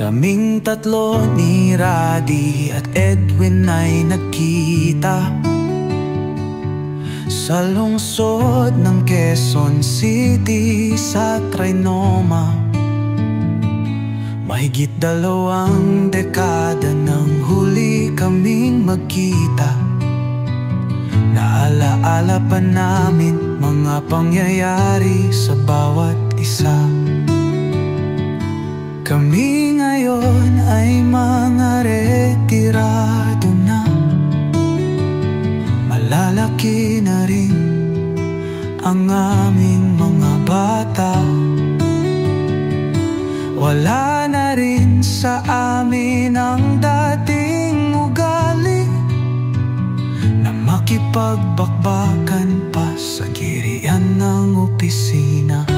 Kaming tatlo ni Radi at Edwin ay nagkita sa lungsod ng Quezon City sa Trinoma. Mahigit 2 dekada nang huli kaming magkita. Naalaala pa namin mga pangyayari sa bawat isa. Kami ngayon ay mga retirado na. Malalaki na rin ang aming mga bata. Wala na rin sa amin ang dating ugali na makipagbakbakan pa sa girian ng opisina.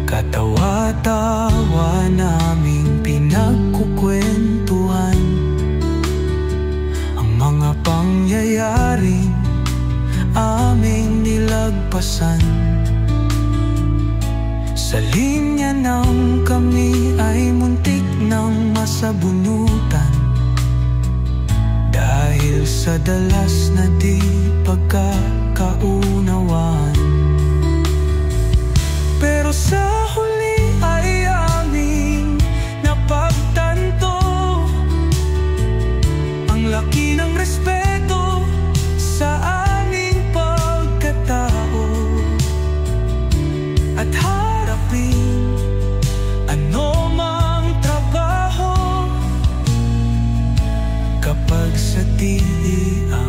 Katawa-tawa naming pinagkukwentuhan ang mga pangyayaring aming nilagpasan. Sa linya ng kami ay muntik ng masabunutan dahil sa dalas na di pagkakaunawaan. Pero sa huli ay aming napagtanto ang laki ng respeto sa aming pagkatao. At harapin ano mang trabaho kapag sa tiyan